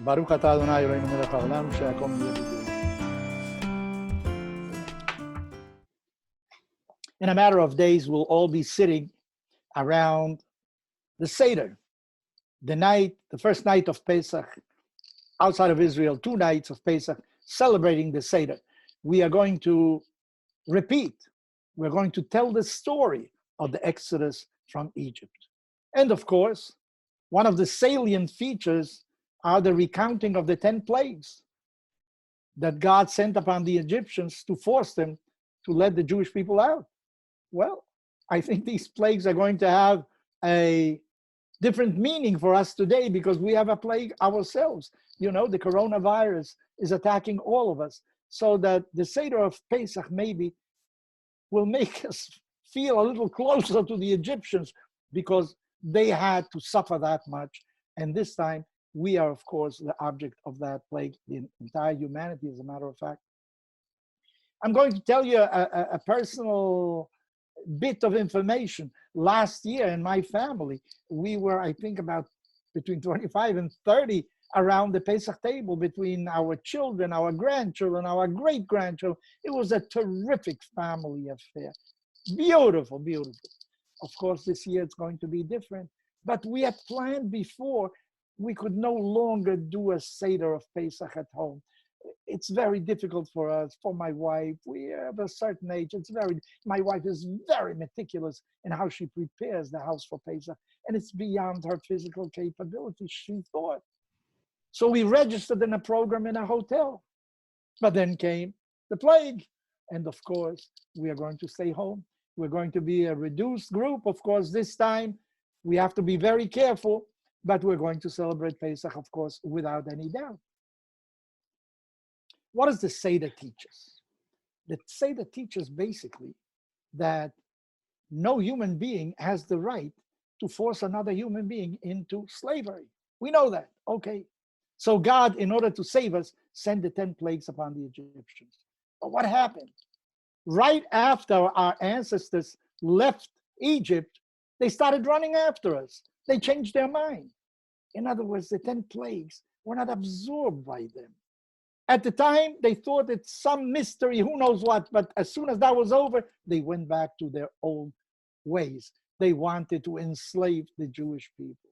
ברוך אתה אדוני אלוהינו מלך העולם שהכל נהיה בדברו. In a matter of days, we'll all be sitting around the Seder, the first night of Pesach, outside of Israel, 2 nights of Pesach, celebrating the Seder. We are going to repeat, we're going to tell the story of the Exodus from Egypt. And of course, one of the salient features are the recounting of the 10 plagues that God sent upon the Egyptians to force them to let the Jewish people out. Well, I think these plagues are going to have a different meaning for us today because we have a plague ourselves. You know, the coronavirus is attacking all of us, so that the Seder of Pesach maybe will make us feel a little closer to the Egyptians because they had to suffer that much. And this time, we are, of course, the object of that plague, the entire humanity, as a matter of fact. I'm going to tell you a personal bit of information. Last year in my family, we were, I think, about between 25 and 30 around the Pesach table between our children, our grandchildren, our great-grandchildren. It was a terrific family affair. Beautiful, beautiful. Of course, this year it's going to be different, but we had planned before. We could no longer do a Seder of Pesach at home. It's very difficult for us, for my wife. We have a certain age. My wife is very meticulous in how she prepares the house for Pesach, and it's beyond her physical capability, she thought. So we registered in a program in a hotel, but then came the plague. And of course, we are going to stay home. We're going to be a reduced group. Of course, this time we have to be very careful, but we're going to celebrate Pesach, of course, without any doubt. What does the Seder teach us? The Seder teaches basically that no human being has the right to force another human being into slavery. We know that, okay. So God, in order to save us, sent the 10 plagues upon the Egyptians. But what happened? Right after our ancestors left Egypt, they started running after us. They changed their mind. In other words, the 10 plagues were not absorbed by them. At the time, they thought it's some mystery, who knows what, but as soon as that was over, they went back to their old ways. They wanted to enslave the Jewish people.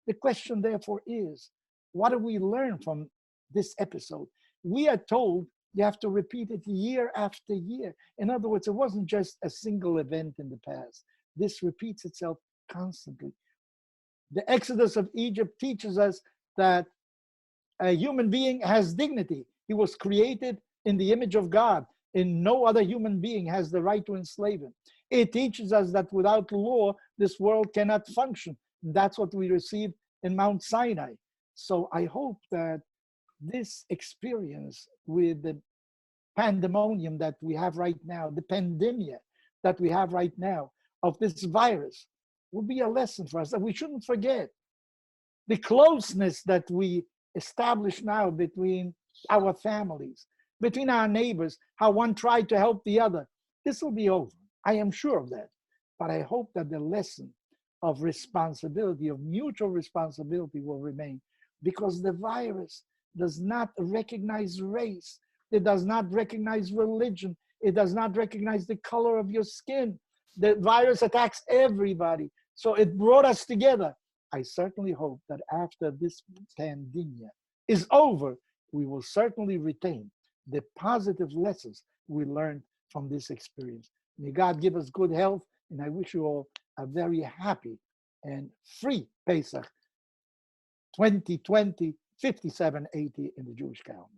The question, therefore, is, what do we learn from this episode? We are told you have to repeat it year after year. In other words, it wasn't just a single event in the past. This repeats itself constantly. The Exodus of Egypt teaches us that a human being has dignity. He was created in the image of God, and no other human being has the right to enslave him. It teaches us that without law, this world cannot function. That's what we received in Mount Sinai. So I hope that this experience with the pandemonium that we have right now, the pandemia that we have right now of this virus, will be a lesson for us that we shouldn't forget. The closeness that we establish now between our families, between our neighbors, how one tried to help the other. This will be over. I am sure of that. But I hope that the lesson of responsibility, of mutual responsibility will remain, because the virus does not recognize race. It does not recognize religion. It does not recognize the color of your skin. The virus attacks everybody. So it brought us together. I certainly hope that after this pandemia is over, we will certainly retain the positive lessons we learned from this experience. May God give us good health, and I wish you all a very happy and free Pesach 2020, 5780 in the Jewish calendar.